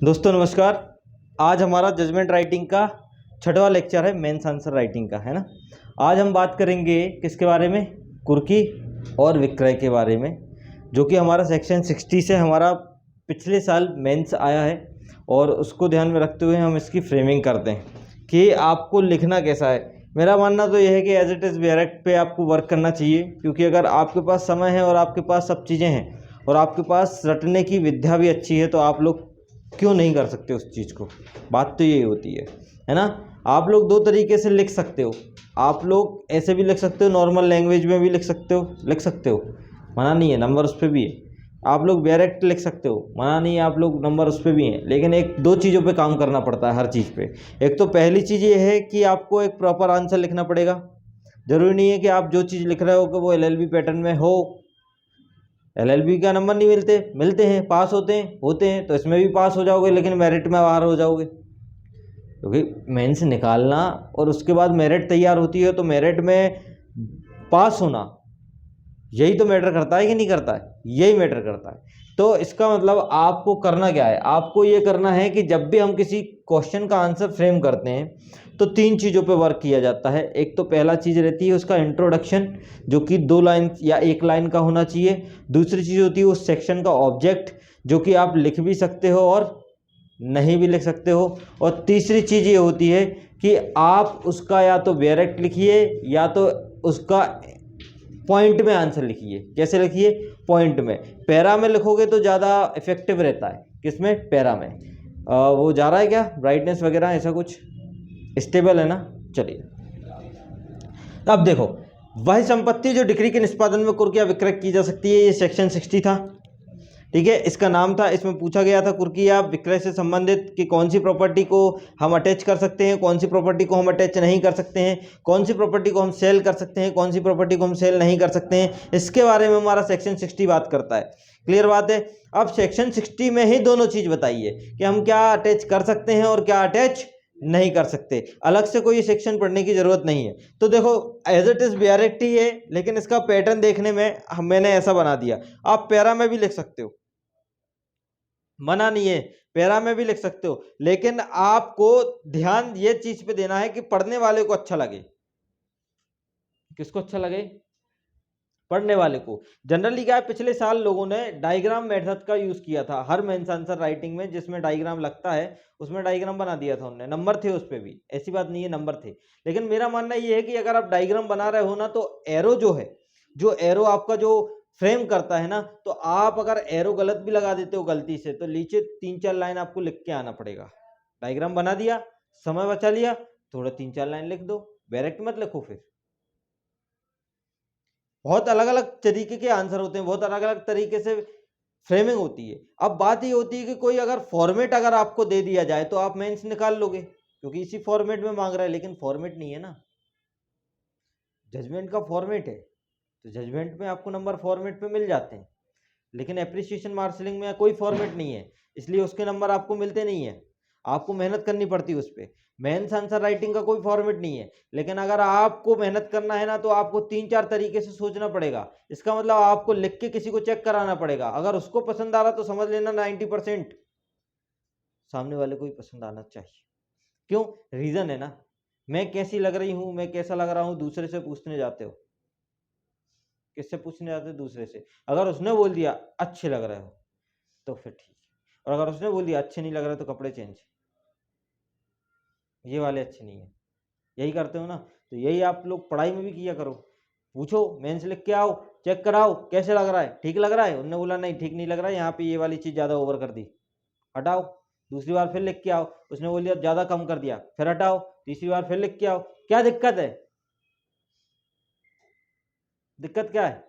दोस्तों नमस्कार। आज हमारा जजमेंट राइटिंग का छठवां लेक्चर है, मेंस आंसर राइटिंग का, है ना। आज हम बात करेंगे किसके बारे में? कुर्की और विक्रय के बारे में, जो कि हमारा सेक्शन 60 से हमारा पिछले साल मेंस आया है। और उसको ध्यान में रखते हुए हम इसकी फ्रेमिंग करते हैं कि आपको लिखना कैसा है। मेरा मानना तो यह है कि एज इट इज़ डायरेक्ट पे आपको वर्क करना चाहिए, क्योंकि अगर आपके पास समय है और आपके पास सब चीज़ें हैं और आपके पास रटने की विद्या भी अच्छी है, तो आप लोग क्यों नहीं कर सकते उस चीज़ को। बात तो यही होती है ना। आप लोग दो तरीके से लिख सकते हो। आप लोग ऐसे भी लिख सकते हो, नॉर्मल लैंग्वेज में भी लिख सकते हो, मना नहीं है, नंबर उस पर भी है। आप लोग डायरेक्ट लिख सकते हो, मना नहीं है, आप लोग नंबर उस पर भी हैं। लेकिन एक दो चीज़ों पे काम करना पड़ता है हर चीज़ पे। एक तो पहली चीज़ ये है कि आपको एक प्रॉपर आंसर लिखना पड़ेगा। ज़रूरी नहीं है कि आप जो चीज़ लिख रहे हो कि वो एलएलबी पैटर्न में हो। एलएलबी का नंबर नहीं मिलते हैं, पास होते हैं तो इसमें भी पास हो जाओगे, लेकिन मेरिट में बाहर हो जाओगे। क्योंकि मेंस निकालना और उसके बाद मेरिट तैयार होती है, तो मेरिट में पास होना यही तो मैटर करता है कि नहीं करता है? यही मैटर करता है। तो इसका मतलब आपको करना क्या है? आपको ये करना है कि जब भी हम किसी क्वेश्चन का आंसर फ्रेम करते हैं तो तीन चीज़ों पे वर्क किया जाता है। एक तो पहला चीज़ रहती है उसका इंट्रोडक्शन, जो कि 2 लाइन या 1 लाइन का होना चाहिए। दूसरी चीज़ होती है उस सेक्शन का ऑब्जेक्ट, जो कि आप लिख भी सकते हो और नहीं भी लिख सकते हो। और तीसरी चीज़ ये होती है कि आप उसका या तो डायरेक्ट लिखिए या तो उसका पॉइंट में आंसर लिखिए। कैसे लिखिए? पॉइंट में। पैरा में लिखोगे तो ज़्यादा इफेक्टिव रहता है। किसमें? पैरा में। वो जा रहा है क्या ब्राइटनेस वगैरह, ऐसा कुछ स्टेबल है ना? चलिए, अब देखो, वह संपत्ति जो डिक्री के निष्पादन में कुर्की या विक्रय की जा सकती है, ये सेक्शन 60 था। ठीक है, इसका नाम था। इसमें पूछा गया था कुर्की या विक्रय से संबंधित कि कौन सी प्रॉपर्टी को हम अटैच कर सकते हैं, कौन सी प्रॉपर्टी को हम अटैच नहीं कर सकते हैं, कौन सी प्रॉपर्टी को हम सेल कर सकते हैं, कौन सी प्रॉपर्टी को हम सेल नहीं कर सकते हैं। इसके बारे में हमारा सेक्शन 60 बात करता है। क्लियर बात है? अब सेक्शन 60 में ही दोनों चीज़ बताई है कि हम क्या अटैच कर सकते हैं और क्या अटैच नहीं कर सकते। अलग से कोई सेक्शन पढ़ने की जरूरत नहीं है। तो देखो, एज इट इज डायरेक्ट ही है, लेकिन इसका पैटर्न देखने में मैंने ऐसा बना दिया। आप पैरा में भी लिख सकते हो, मना नहीं है, पैरा में भी लिख सकते हो, लेकिन आपको ध्यान ये चीज पे देना है कि पढ़ने वाले को अच्छा लगे। किसको अच्छा लगे? पढ़ने वाले को। जनरली क्या है, पिछले साल लोगों ने डायग्राम मेथड का यूज किया था हर मेंस आंसर राइटिंग में। जिसमें डायग्राम लगता है उसमें डायग्राम बना दिया था उन्होंने, नंबर थे उस पे भी, ऐसी बात नहीं है, नंबर थे। लेकिन मेरा मानना ये है कि अगर आप डायग्राम बना रहे हो ना, तो एरो जो है, जो एरो आपका जो फ्रेम करता है ना, तो आप अगर एरो गलत भी लगा देते हो गलती से, तो नीचे 3-4 लाइन आपको लिख के आना पड़ेगा। डायग्राम बना दिया, समय बचा लिया, थोड़ा 3-4 लाइन लिख दो, डायरेक्ट मत लिखो। फिर बहुत अलग अलग तरीके के आंसर होते हैं, बहुत अलग अलग तरीके से फ्रेमिंग होती है। अब बात ये होती है कि कोई अगर फॉर्मेट अगर आपको दे दिया जाए तो आप मेंस निकाल लोगे, क्योंकि इसी फॉर्मेट में मांग रहा है। लेकिन फॉर्मेट नहीं है ना, जजमेंट का फॉर्मेट है, तो जजमेंट में आपको नंबर फॉर्मेट पे मिल जाते हैं। लेकिन एप्रिसिएशन मार्शलिंग में कोई फॉर्मेट नहीं है, इसलिए उसके नंबर आपको मिलते नहीं है। आपको मेहनत करनी पड़ती है उस पर। मेंस आंसर राइटिंग का कोई फॉर्मेट नहीं है, लेकिन अगर आपको मेहनत करना है ना, तो आपको 3-4 तरीके से सोचना पड़ेगा। इसका मतलब आपको लिख के किसी को चेक कराना पड़ेगा। अगर उसको पसंद आ रहा तो समझ लेना 90% सामने वाले को ही पसंद आना चाहिए। क्यों? रीजन है ना, मैं कैसी लग रही हूं, मैं कैसा लग रहा हूं, दूसरे से पूछने जाते हो। किससे पूछने जाते हो? दूसरे से। अगर उसने बोल दिया अच्छे लग रहे हो तो फिर ठीक है, और अगर उसने बोल दिया अच्छे नहीं लग रहे तो कपड़े चेंज, ये वाले अच्छे नहीं है। यही करते हो ना? तो यही आप लोग पढ़ाई में भी किया करो। पूछो, मेंस लिख के आओ, चेक कराओ कैसे लग रहा है, ठीक लग रहा है। उन्होंने बोला नहीं ठीक नहीं लग रहा है, यहाँ पे ये वाली चीज ज्यादा ओवर कर दी, हटाओ। दूसरी बार फिर लिख के आओ, उसने बोल दिया ज्यादा कम कर दिया, फिर हटाओ। तीसरी बार फिर लिख के आओ। क्या दिक्कत है? दिक्कत क्या है?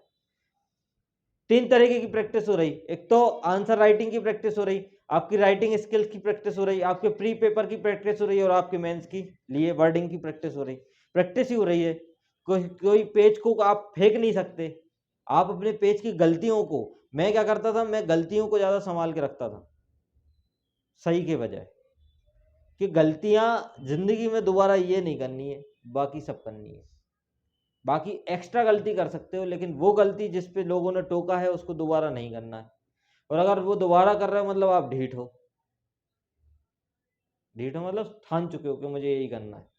3 तरीके की प्रैक्टिस हो रही। एक तो आंसर राइटिंग की प्रैक्टिस हो रही, आपकी राइटिंग स्किल्स की प्रैक्टिस हो रही, आपके प्री पेपर की प्रैक्टिस हो रही, और आपके मेंस की लिए वर्डिंग की प्रैक्टिस हो रही। प्रैक्टिस ही हो रही है। कोई पेज को आप फेंक नहीं सकते। आप अपने पेज की गलतियों को, मैं क्या करता था, मैं गलतियों को ज्यादा संभाल के रखता था सही के बजाय, कि गलतियां जिंदगी में दोबारा ये नहीं करनी है, बाकी सब करनी है। बाकी एक्स्ट्रा गलती कर सकते हो, लेकिन वो गलती जिस पे लोगों ने टोका है उसको दोबारा नहीं करना है। और अगर वो दोबारा कर रहे हो मतलब आप ढीठ हो। डीटो मतलब ठान चुके हो कि मुझे यही करना है।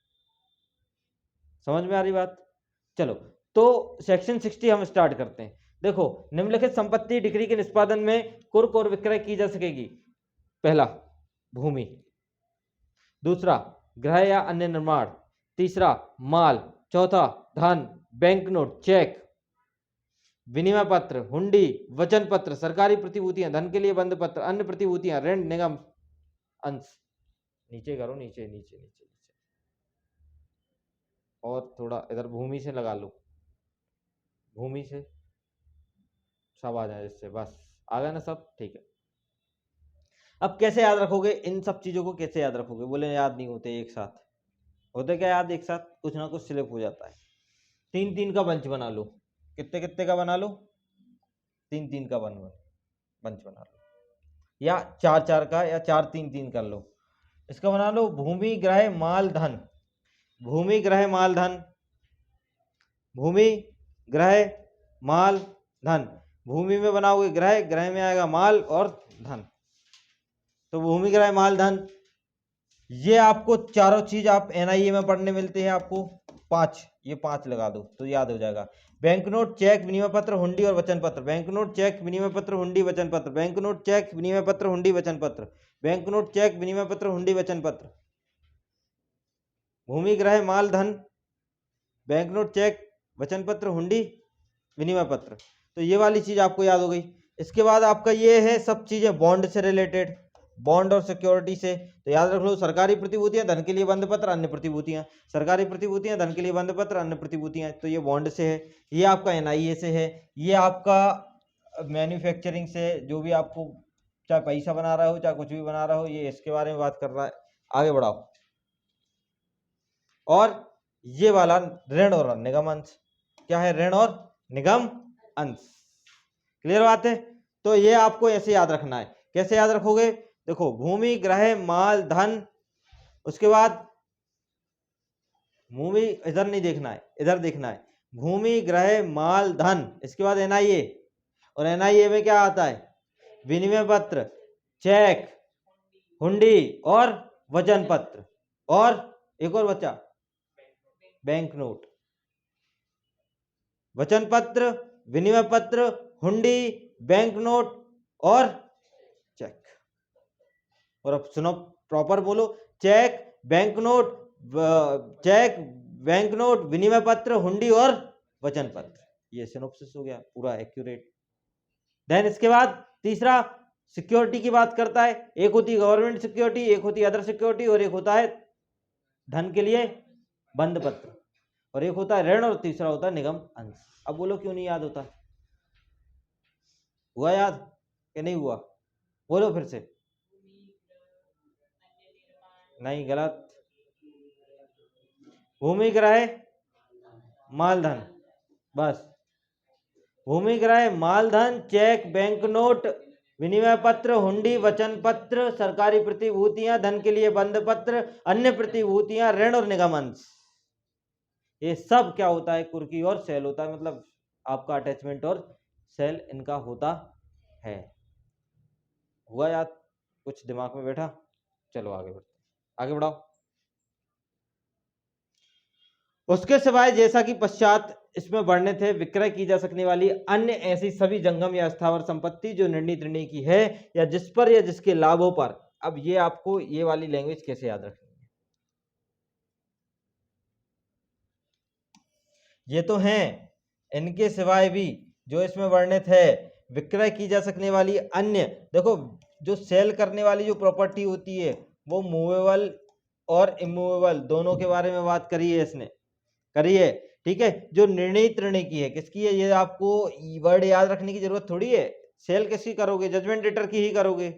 समझ में आ रही बात? चलो, तो सेक्शन 60 हम स्टार्ट करते हैं। देखो, निम्नलिखित संपत्ति डिक्री के निष्पादन में कुर्क और विक्रय की जा सकेगी। पहला, भूमि। दूसरा, गृह या अन्य निर्माण। तीसरा, माल। चौथा, धन, बैंक नोट, चेक, विनिमय पत्र, हुंडी, वचन पत्र, सरकारी प्रतिभूतियां, धन के लिए बंद पत्र, अन्य प्रतिभूतियां, ऋण, निगम, अंश। नीचे करो, नीचे नीचे नीचे नीचे, और थोड़ा इधर भूमि से लगा लो, भूमि से सब आ जाए, इससे बस आ गया ना सब? ठीक है। अब कैसे याद रखोगे इन सब चीजों को? कैसे याद रखोगे? बोले याद नहीं होते एक साथ। होते क्या याद एक साथ? कुछ ना कुछ स्लिप हो जाता है। 3-3 का बंच बना लो। कितने कितने का बना लो? 3-3 का बंच बना लो, या 4-4 का, या 4-3-3 कर लो। इसका बना लो भूमि, गृह, माल, धन। भूमि, गृह, माल, धन। भूमि, गृह, माल, धन। भूमि में बनाओगे गृह, गृह में आएगा माल और धन। तो भूमि, गृह, माल, धन, ये आपको चारों चीज आप एनआईए में पढ़ने मिलते हैं आपको 5। ये 5 लगा दो तो याद हो जाएगा। बैंक नोट, चेक, विनिमय पत्र, हुंडी और वचन पत्र। बैंक नोट, चेक, विनिमय पत्र, हुंडी, वचन पत्र। बैंक नोट, चेक, विनिमय पत्र, हुंडी, वचन पत्र। बैंक नोट, चेक, विनिमय पत्र, हुंडी, वचन पत्र। भूमि, गृह, माल, धन, बैंक नोट, चेक, वचन पत्र, हुंडी, विनिमय पत्र। तो ये वाली चीज आपको याद हो गई। इसके बाद आपका ये है सब चीजें बॉन्ड से रिलेटेड, बॉन्ड और सिक्योरिटी से। तो याद रख लो, सरकारी प्रतिभूतियां, धन के लिए बंद पत्र, अन्य प्रतिभूतियां। सरकारी प्रतिभूतियां, धन के लिए बंद पत्र, अन्य प्रतिभूतियां, तो ये बॉन्ड से है। ये आपका एनआईए से है। ये आपका मैन्युफैक्चरिंग से, जो भी आपको चाहे पैसा बना रहा हो चाहे कुछ भी बना रहा हो, ये इसके बारे में बात कर रहा है। आगे बढ़ाओ। और ये वाला ऋण और निगम अंश। क्या है? ऋण और निगम अंश। क्लियर बात है? तो ये आपको ऐसे याद रखना है। कैसे याद रखोगे? देखो, भूमि, गृह, माल, धन, उसके बाद भूमि, इधर नहीं देखना है, इधर देखना है। भूमि, गृह, माल, धन, इसके बाद एनआईए। और एनआईए में क्या आता है? विनिमय पत्र, चेक, हुंडी और वचन पत्र, और एक और बचा, बैंक नोट। वचन पत्र, विनिमय पत्र, हुंडी, बैंक नोट और चेक। और अब सुनो, प्रॉपर बोलो। Cheque, bank note, cheque, bank note, विनिमय पत्र, हुंडी और वचन पत्र। ये सिनोप्सिस हो गया पूरा एक्यूरेट। देन इसके बाद तीसरा, सिक्योरिटी की बात करता है। एक होती है गवर्नमेंट सिक्योरिटी, एक होती है अदर सिक्योरिटी, और एक होता है धन के लिए बंद पत्र, और एक होता है ऋण, और तीसरा होता है निगम अंश। अब बोलो क्यों नहीं याद होता? हुआ याद कि नहीं हुआ? बोलो फिर से। नहीं, गलत। भूमि, गृह, माल, धन, बस। भूमि, गृह, माल, धन, चेक, बैंक नोट, विनिमय पत्र, हुंडी, वचन पत्र, सरकारी प्रतिभूतियां, धन के लिए बंद पत्र, अन्य प्रतिभूतियां, ऋण और निगम अंश। ये सब क्या होता है? कुर्की और सेल होता है, मतलब आपका अटैचमेंट और सेल इनका होता है। हुआ याद? कुछ दिमाग में बैठा? चलो आगे बढ़ते, आगे बढ़ाओ। उसके सिवाय जैसा कि पश्चात इसमें वर्णित है, विक्रय की जा सकने वाली अन्य ऐसी सभी जंगम या स्थावर संपत्ति जो निर्णीत ऋणी की है, या जिस पर या जिसके लाभों पर। अब ये आपको ये वाली लैंग्वेज कैसे याद रखनी है? ये तो हैं, इनके सिवाय भी जो इसमें वर्णित है, विक्रय की जा सकने वाली अन्य। देखो, जो सेल करने वाली जो प्रॉपर्टी होती है, वो मूवेबल और इमूवेबल दोनों के बारे में बात करी है इसने, करिए। ठीक है, जो निर्णीत ऋणी की है, किसकी है? ये आपको वर्ड याद रखने की जरूरत थोड़ी है। सेल किसकी करोगे? जजमेंट डेटर की ही करोगे।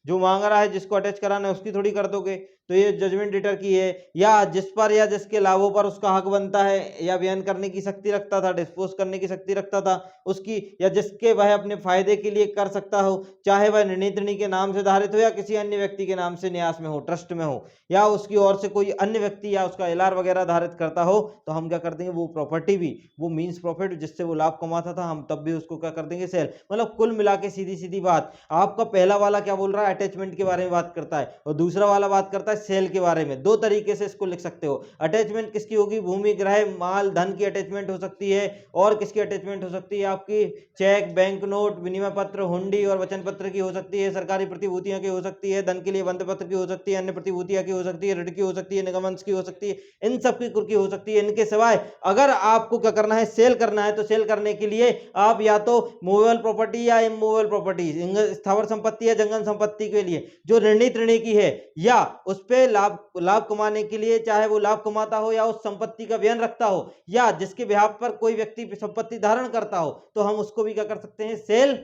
जो मांग रहा है, जिसको अटैच कराना है, उसकी थोड़ी कर दोगे। तो ये जजमेंट डेटर की है, या जिस पर या जिसके लाभों पर उसका हक बनता है, या बयान करने की शक्ति रखता था, डिस्पोज करने की शक्ति रखता था उसकी, या जिसके वह अपने फायदे के लिए कर सकता हो, चाहे वह निर्णीत ऋणी के नाम से धारित हो या किसी अन्य व्यक्ति के नाम से न्यास में हो, ट्रस्ट में हो, या उसकी ओर से कोई अन्य व्यक्ति या उसका एलआर वगैरह धारित करता हो, तो हम क्या कर देंगे? वो प्रॉपर्टी भी, वो मींस प्रॉफिट जिससे वो लाभ कमाता था, हम तब भी उसको क्या कर देंगे? सेल। मतलब कुल मिला के सीधी सीधी बात, आपका पहला वाला क्या बोल रहा है? अटैचमेंट के बारे में बात करता है, और दूसरा वाला बात करता है है सेल के बारे में। दो तरीके से इसको लिख सकते हो। अटैचमेंट किसकी होगी? भूमि, ग्रह, माल, धन की अटैचमेंट हो सकती है। और किसकी अटैचमेंट हो सकती है? आपकी चेक, बैंक नोट, विनिमय पत्र, हुंडी और वचन पत्र की हो सकती है। सरकारी प्रतिभूतियों की हो सकती है। धन के लिए बंध पत्र की हो सकती है। अन्य प्रतिभूतियां की हो सकती है। ऋण की हो सकती है। निगमंश की हो सकती है। इन सब की कुर्की हो सकती है। इनके सिवाय अगर आपको क्या करना है, सेल करना है, तो सेल करने के लिए आप या तो मूवेबल प्रॉपर्टी या इमूवेबल प्रॉपर्टी, स्थावर संपत्ति या जंगम संपत्ति के लिए जो ऋणित ऋणी की है, या उस पे लाभ कमाने के लिए, चाहे वो लाभ कमाता हो या उस संपत्ति का व्यय रखता हो, या जिसके बिहाफ पर कोई व्यक्ति संपत्ति धारण करता हो, तो हम उसको भी क्या कर सकते हैं? सेल।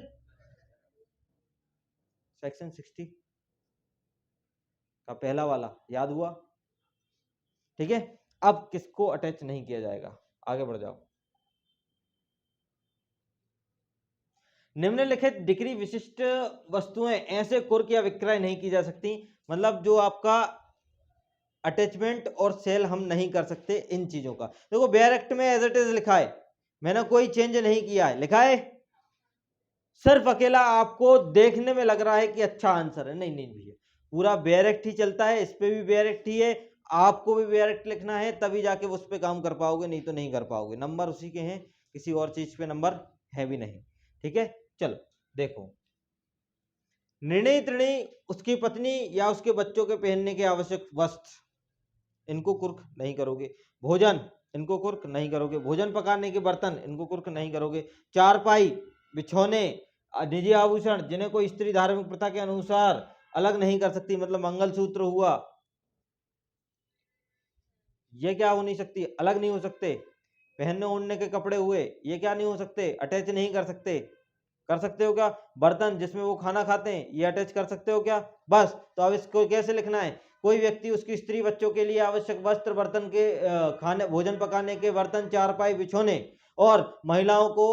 सेक्शन 60 का पहला वाला याद हुआ? ठीक है। अब किसको अटैच नहीं किया जाएगा? आगे बढ़ जाओ। निम्नलिखित डिग्री विशिष्ट वस्तुएं ऐसे कुर्क या विक्रय नहीं की जा सकती। मतलब जो आपका अटैचमेंट और सेल हम नहीं कर सकते इन चीजों का। देखो बेयर एक्ट में एज इट इज लिखा है, मैंने कोई चेंज नहीं किया है, लिखा है। सिर्फ अकेला आपको देखने में लग रहा है कि अच्छा आंसर है, नहीं नहीं भैया, पूरा बेयर एक्ट ही चलता है, इस पे भी बेयर एक्ट ही है। आपको भी बेयर एक्ट लिखना है, तभी जाके उस पे काम कर पाओगे, नहीं तो नहीं कर पाओगे। नंबर उसी के हैं, किसी और चीज पे नंबर है भी नहीं। ठीक है, चलो देखो। निर्णय ऋणी उसकी पत्नी या उसके बच्चों के पहनने के आवश्यक वस्त्र, इनको कुर्क नहीं करोगे। भोजन, इनको कुर्क नहीं करोगे। भोजन पकाने के बर्तन, इनको कुर्क नहीं करोगे। चारपाई, बिछौने, निजी आभूषण जिन्हें कोई स्त्री धार्मिक प्रथा के अनुसार अलग नहीं कर सकती, मतलब मंगलसूत्र हुआ, ये क्या हो नहीं सकती? अलग नहीं हो सकते। पहनने ओढ़ने के कपड़े हुए, ये क्या नहीं हो सकते? अटैच नहीं कर सकते। कर सकते हो क्या? बर्तन जिसमें वो खाना खाते हैं, ये अटैच कर सकते हो क्या? बस। तो अब इसको कैसे लिखना है? कोई व्यक्ति उसकी स्त्री बच्चों के लिए आवश्यक वस्त्र, बर्तन के खाने भोजन पकाने के बर्तन, चारपाई, बिछौने, और महिलाओं को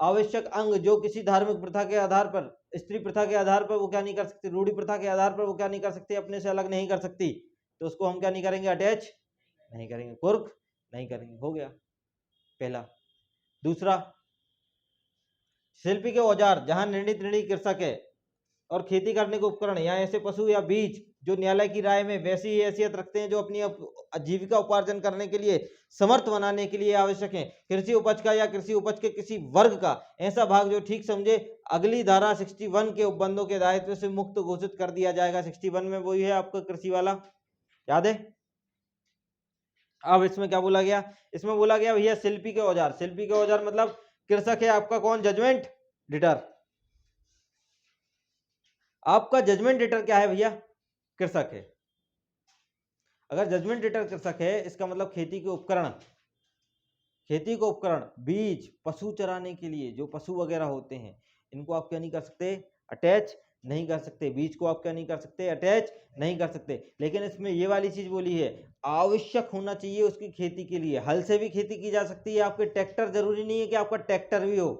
आवश्यक अंग जो किसी धार्मिक प्रथा के आधार पर, स्त्री प्रथा के आधार पर वो क्या नहीं कर सकती, रूढ़ी प्रथा के आधार पर वो क्या नहीं कर सकती, अपने से अलग नहीं कर सकती, तो उसको हम क्या नहीं करेंगे? अटैच नहीं करेंगे, कुर्क नहीं करेंगे। हो गया पहला। दूसरा, शिल्पी के औजार जहां निर्णित ऋणी कृषक है और खेती करने के उपकरण या ऐसे पशु या बीज जो न्यायालय की राय में वैसी ही हैसियत रखते हैं जो अपनी आजीविका उपार्जन करने के लिए समर्थ बनाने के लिए आवश्यक है। कृषि उपज का या कृषि उपज के किसी वर्ग का ऐसा भाग जो ठीक समझे अगली धारा 61 के उपबंधों के दायित्व से मुक्त घोषित कर दिया जाएगा। 61 में वही है आपका कृषि वाला, याद है? अब इसमें क्या बोला गया? इसमें बोला गया भैया शिल्पी के औजार। शिल्पी के औजार मतलब कृषक है आपका कौन? Judgement debtor. आपका जजमेंट डिटर क्या है भैया? कृषक है। अगर जजमेंट डिटर कृषक है, इसका मतलब खेती के उपकरण, खेती के उपकरण, बीज, पशु चराने के लिए जो पशु वगैरह होते हैं, इनको आप क्या नहीं कर सकते? अटैच नहीं कर सकते। बीज को आप क्या नहीं कर सकते? अटैच नहीं कर सकते। लेकिन इसमें ये वाली चीज बोली है, आवश्यक होना चाहिए उसकी खेती के लिए। हल से भी खेती की जा सकती है। आपके ट्रैक्टर, जरूरी नहीं है कि आपका ट्रैक्टर भी हो।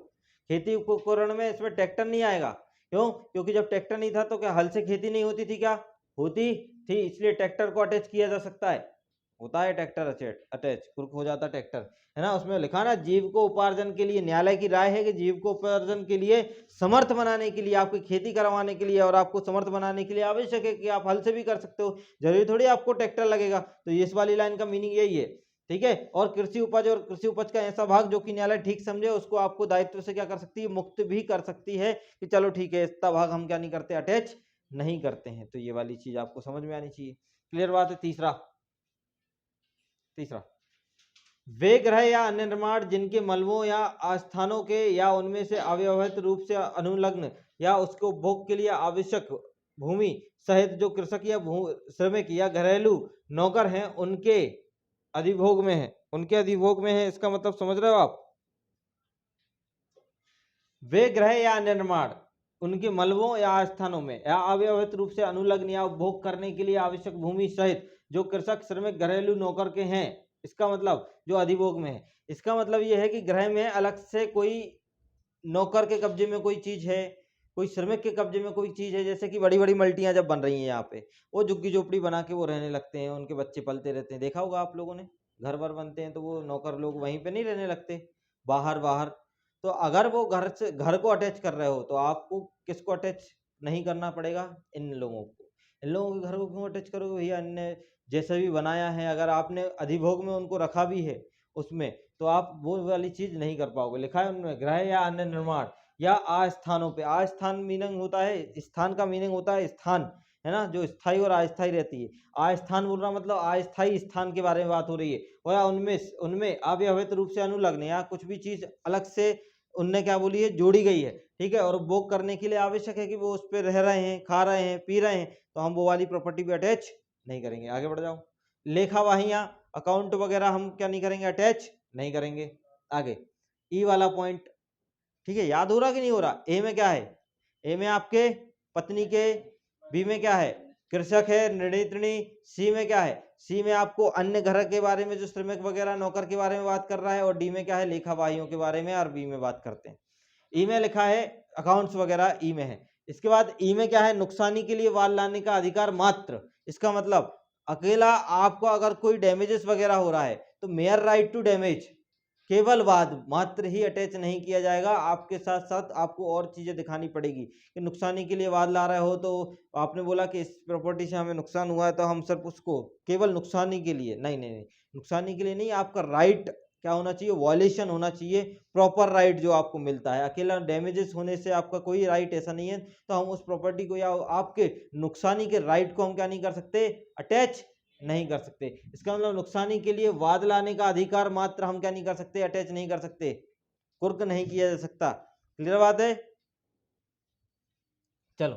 खेती उपकरण में इसमें ट्रैक्टर नहीं आएगा। क्यों? क्योंकि जब ट्रैक्टर नहीं था तो क्या हल से खेती नहीं होती थी? क्या होती थी? इसलिए ट्रैक्टर को अटैच किया जा सकता है। होता है ट्रैक्टर अटैच, कुर्क हो जाता है ट्रैक्टर, है ना? उसमें लिखा ना, जीव को उपार्जन के लिए, न्यायालय की राय है कि जीव को उपार्जन के लिए समर्थ बनाने के लिए, आपकी खेती करवाने के लिए और आपको समर्थ बनाने के लिए आवश्यक है कि आप हल से भी कर सकते हो। जरूरी थोड़ी आपको ट्रैक्टर लगेगा। तो इस वाली लाइन का मीनिंग यही है। ठीक है। और कृषि उपज और कृषि उपज का ऐसा भाग जो कि न्यायालय ठीक समझे, उसको आपको दायित्व से क्या कर सकती है? मुक्त भी कर सकती है कि चलो ठीक है, इतना भाग हम क्या नहीं करते? अटैच नहीं करते हैं। तो ये वाली चीज आपको समझ में आनी चाहिए। क्लियर बात है? तीसरा, वे ग्रह या अन्य निर्माण जिनके मलबों या आस्थानों के या उनमें से अव्यवहित रूप से अनुलग्न या उसके उपभोग के लिए आवश्यक भूमि सहित जो कृषक या श्रमिक या घरेलू नौकर हैं उनके अधिभोग में है, उनके अधिभोग में है। इसका मतलब समझ रहे हो आप? वे ग्रह या अन्य निर्माण उनके मलबों या आस्थानों में या अव्यवहित रूप से अनुलग्न या उपभोग करने के लिए आवश्यक भूमि सहित जो कृषक, श्रमिक, घरेलू नौकर के हैं, इसका मतलब जो अधिभोग में है। इसका मतलब यह है कि ग्रह में अलग से कोई नौकर के कब्जे में कोई चीज है, कोई श्रमिक के कब्जे में कोई चीज है। जैसे कि बड़ी बड़ी मल्टियां जब बन रही हैं यहाँ पे, वो झुग्गी झोपड़ी बना के वो रहने लगते हैं, उनके बच्चे पलते रहते हैं, देखा होगा आप लोगों ने। घर वर बनते हैं तो वो नौकर लोग वहीं पे नहीं रहने लगते, बाहर बाहर। तो अगर वो घर से घर को अटैच कर रहे हो तो आपको किसको अटैच नहीं करना पड़ेगा? इन लोगों को। इन लोगों के घर को क्यों अटैच करोगे भैया, अन्य जैसे भी बनाया है, अगर आपने अधिभोग में उनको रखा भी है उसमें, तो आप वो वाली चीज नहीं कर पाओगे। लिखा है उनमें गृह या अन्य निर्माण या आस्थानों पे। आस्थान मीनिंग होता है, स्थान का मीनिंग होता है स्थान, है ना, जो स्थायी और अस्थायी रहती है। आस्थान बोल रहा मतलब अस्थायी स्थान के बारे में बात हो रही है। और या उनमें उनमें अव्यवहित रूप से अनुलग्न, या कुछ भी चीज अलग से उनने क्या बोली है, जोड़ी गई है, ठीक है, और भोग करने के लिए आवश्यक है कि वो उस पर रह रहे हैं, खा रहे हैं, पी रहे हैं, तो हम वो वाली प्रॉपर्टी पे अटैच नहीं करेंगे। आगे बढ़ जाओ। लेखा वाहियां, अकाउंट वगैरह हम क्या नहीं करेंगे, अटैच नहीं करेंगे। आगे ई वाला पॉइंट, ठीक है, याद हो रहा कि नहीं हो रहा। ए में क्या है, ए में आपके पत्नी के, बी में क्या है, कृषक है, निर्णितनी, सी में क्या है, सी में आपको अन्य घर के बारे में जो श्रमिक वगैरह नौकर के बारे में बात कर रहा है, और डी में क्या है, लेखा वाहियों के बारे में, और बी में बात करते हैं। ई में लिखा है अकाउंट्स वगैरह, ई में है। इसके बाद ई में क्या है, नुकसानी के लिए वाद लाने का अधिकार मात्र। इसका मतलब अकेला आपको अगर कोई डैमेजेस वगैरह हो रहा है तो मेयर राइट टू डैमेज, केवल वाद मात्र ही अटैच नहीं किया जाएगा। आपके साथ साथ आपको और चीजें दिखानी पड़ेगी कि नुकसानी के लिए वाद ला रहे हो, तो आपने बोला कि इस प्रॉपर्टी से हमें नुकसान हुआ है, तो हम सिर्फ उसको केवल नुकसानी के लिए, नहीं नहीं नहीं, नुकसानी के लिए नहीं, आपका राइट क्या होना चाहिए, वॉयलेशन होना चाहिए, प्रॉपर राइट जो आपको मिलता है। अकेला डैमेजेस होने से आपका कोई राइट ऐसा नहीं है, तो हम उस प्रॉपर्टी को या आपके नुकसानी के राइट को हम क्या नहीं कर सकते, अटैच नहीं कर सकते। इसका मतलब नुकसानी के लिए वाद लाने का अधिकार मात्र हम क्या नहीं कर सकते, अटैच नहीं कर सकते, कुर्क नहीं किया जा सकता। क्लियर बात है। चलो,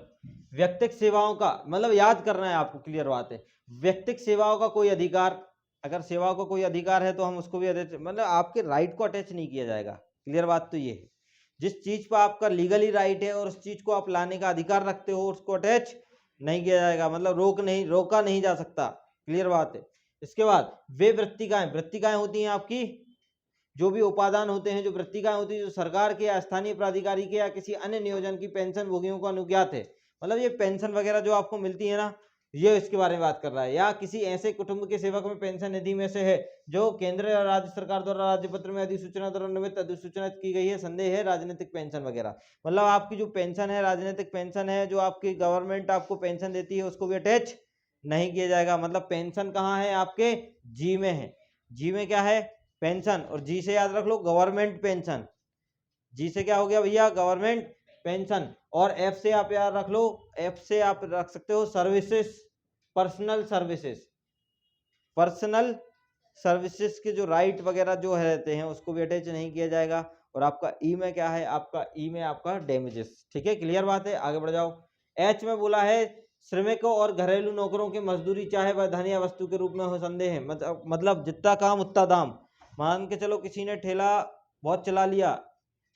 व्यक्तिक सेवाओं का मतलब याद करना है आपको, क्लियर बात है। व्यक्तिक सेवाओं का कोई अधिकार, अगर सेवाओं का कोई अधिकार है तो हम उसको भी अटैच, मतलब आपके राइट को अटैच नहीं किया जाएगा। क्लियर बात तो ये है, जिस चीज पर आपका लीगली राइट है और उस चीज को आप लाने का अधिकार रखते हो, उसको अटैच नहीं किया जाएगा, मतलब रोका नहीं जा सकता। क्लियर बात है। इसके बाद वे वृत्तिकाएं, वृत्तिकाएं होती हैं आपकी, जो भी उपादान होते हैं, जो वृत्तिकाएं होती है, जो सरकार के या स्थानीय प्राधिकारी के या किसी अन्य नियोजन की पेंशन भोगियों को अनुज्ञात है। मतलब ये पेंशन वगैरह जो आपको मिलती है ना, ये इसके बारे में बात कर रहा है। या किसी ऐसे कुटुंब के सेवक में पेंशन निधि में से है जो केंद्र या राज्य सरकार द्वारा राज्य पत्र में अधिसूचना द्वारा निमित्त अधिसूचना की गई है, संदेह है, राजनीतिक पेंशन वगैरह। मतलब आपकी जो पेंशन है, राजनीतिक पेंशन है, जो आपकी गवर्नमेंट आपको पेंशन देती है, उसको भी अटैच नहीं किया जाएगा। मतलब पेंशन कहाँ है, आपके जी में है। जी में क्या है, पेंशन, और जी से याद रख लो गवर्नमेंट पेंशन। जी से क्या हो गया भैया, गवर्नमेंट पेंशन। और एफ से आप याद रख लो, एफ से आप रख सकते हो services, personal services, personal services के जो राइट वगैरह जो रहते हैं उसको भी अटैच नहीं किया जाएगा। और आपका ई में क्या है, आपका ई में आपका डैमेजेस। ठीक है, क्लियर बात है। आगे बढ़ जाओ। एच में बोला है श्रमिकों और घरेलू नौकरों की मजदूरी चाहे वह धन या वस्तु के रूप में हो, संदेह है। मतलब जितना काम उतना दाम। मान के चलो किसी ने ठेला बहुत चला लिया,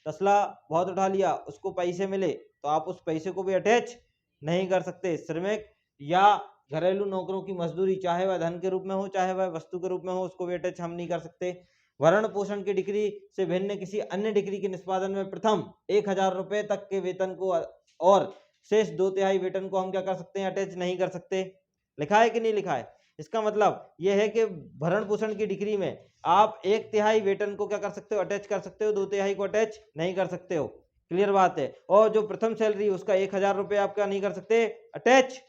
तसला बहुत उठा लिया, उसको पैसे मिले, तो आप उस पैसे को भी अटैच नहीं कर सकते। श्रमिक या घरेलू नौकरों की मजदूरी चाहे वह धन के रूप में हो चाहे वह वस्तु के रूप में हो, उसको भी अटैच हम नहीं कर सकते। भरण पोषण की डिग्री से भिन्न किसी अन्य डिग्री के निष्पादन में प्रथम 1000 रुपए तक के वेतन को और शेष 2/3 वेतन को हम क्या कर सकते हैं, अटैच नहीं कर सकते। लिखा है कि नहीं लिखा है। इसका मतलब यह है कि भरण पोषण की डिग्री में आप 1/3 वेतन को क्या कर सकते हो, अटैच कर सकते हो, 2/3 को अटैच नहीं कर सकते हो। क्लियर बात है। और जो प्रथम सैलरी उसका 1000 रुपए आप क्या नहीं कर सकते, अटैच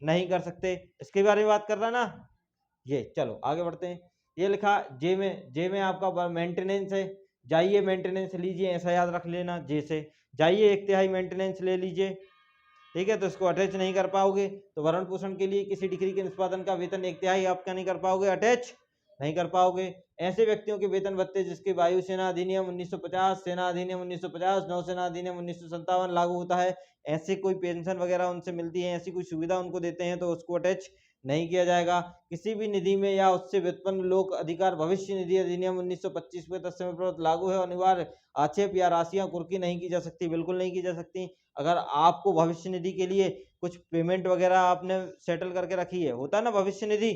नहीं कर सकते। इसके बारे में बात कर रहा ना ये। चलो आगे बढ़ते हैं। ये लिखा जे में, जे में आपका मेंटेनेंस है, जाइए मेंटेनेंस लीजिए, ऐसा याद रख लेना। जे से जाइए 1/3 मेंटेनेंस ले लीजिए, ठीक है, तो इसको अटैच नहीं कर पाओगे। तो भरण पोषण के लिए किसी डिग्री के निष्पादन का वेतन 1/3 आप क्या नहीं कर पाओगे, अटैच नहीं कर पाओगे। ऐसे व्यक्तियों के वेतन भत्ते जिसके वायुसेना अधिनियम 1950, सेना अधिनियम 1950, नौसेना अधिनियम 1957 लागू होता है, ऐसे कोई पेंशन वगैरह उनसे मिलती है, ऐसी कोई सुविधा उनको देते हैं, तो उसको अटैच नहीं किया जाएगा। किसी भी निधि में या उससे व्युत्पन्न लोक अधिकार भविष्य निधि अधिनियम 1925 के तत्समय प्रवृत्त लागू है। अनिवार्य आक्षेप या राशियां कुर्की नहीं की जा सकती, बिल्कुल नहीं की जा सकती। अगर आपको भविष्य निधि के लिए कुछ पेमेंट वगैरह आपने सेटल करके रखी है, होता है ना भविष्य निधि,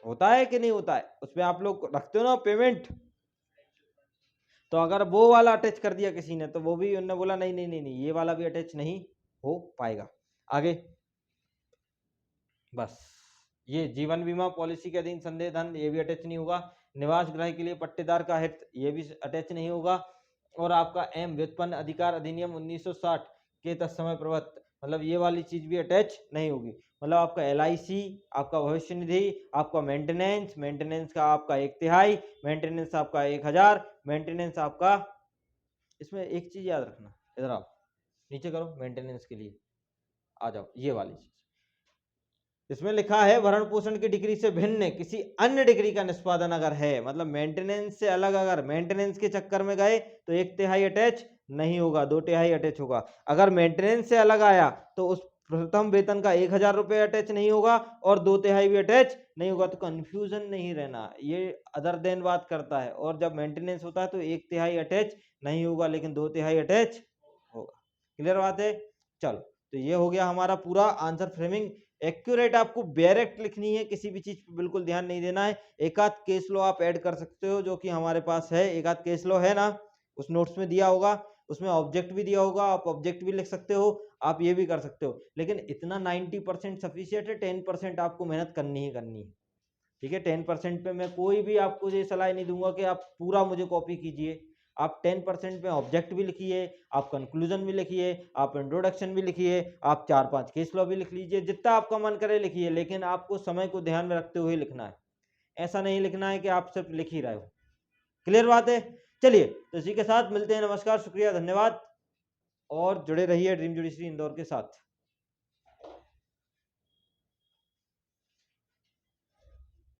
होता है कि नहीं होता है, उसमें आप लोग रखते हो ना पेमेंट, तो अगर वो वाला अटैच कर दिया किसी ने, तो वो भी उन्होंने बोला नहीं नहीं नहीं नहीं, ये वाला भी अटैच नहीं हो पाएगा। आगे बस, ये जीवन बीमा पॉलिसी के अधीन संदेह धन, ये भी अटैच नहीं होगा। निवास गृह के लिए पट्टेदार का हित, ये भी अटैच नहीं होगा। और आपका एम व्युत्पन्न अधिकार अधिनियम 1960 के तत्समय प्रवृत्त, मतलब ये वाली चीज़ भी अटैच नहीं होगी। मतलब आपका LIC, आपका भविष्य निधि, आपका मेंटेनेंस, मेंटेनेंस का आपका 1/3, मेंटेनेंस आपका 1000, मेंटेनेंस आपका, इसमें एक चीज़ याद रखना, इधर आओ, नीचे करो, मेंटेनेंस के लिए आ जाओ, ये वाली चीज़ इसमें लिखा है, भरण पोषण की डिग्री से भिन्न किसी अन्य डिग्री का निष्पादन अगर है, मतलब मेंटेनेंस से अलग अगर मेंटेनेंस के चक्कर में गए तो 1/3 अटैच नहीं होगा, 2/3 अटैच होगा। अगर मेंटेनेंस से अलग आया तो उस प्रथम वेतन का 1000 रुपये अटैच नहीं होगा और 2/3 भी अटैच नहीं होगा। तो कंफ्यूजन नहीं रहना, ये अदर देन बात करता है। और जब मेंटेनेंस होता है तो 1/3 अटैच नहीं होगा लेकिन 2/3 अटैच होगा। क्लियर बात है? चलो, तो ये हो गया हमारा पूरा आंसर फ्रेमिंग। एक्यूरेट आपको डायरेक्ट लिखनी है, किसी भी चीज पे बिल्कुल ध्यान नहीं देना है। एक आध केस लो आप ऐड कर सकते हो, जो कि हमारे पास है, एक आध केस लो है ना, उस नोट्स में दिया होगा, उसमें ऑब्जेक्ट भी दिया होगा, आप ऑब्जेक्ट भी लिख सकते हो, आप ये भी कर सकते हो। लेकिन इतना 90% सफिशियंट है, 10% आपको मेहनत करनी ही करनी है। ठीक है, 10% पे मैं कोई भी आपको ये सलाह नहीं दूंगा कि आप पूरा मुझे कॉपी कीजिए। आप 10% में ऑब्जेक्ट भी लिखिए, आप कंक्लूजन भी लिखिए, आप इंट्रोडक्शन भी लिखिए, आप 4-5 केस लॉ भी लिख लीजिए, जितना आपका मन करे लिखिए, लेकिन आपको समय को ध्यान में रखते हुए लिखना है। ऐसा नहीं लिखना है कि आप सिर्फ लिख ही रहे हो। क्लियर बात है? चलिए, तो इसी के साथ मिलते हैं। नमस्कार, शुक्रिया, धन्यवाद, और जुड़े रहिए ड्रीम जुडिशरी इंदौर के साथ।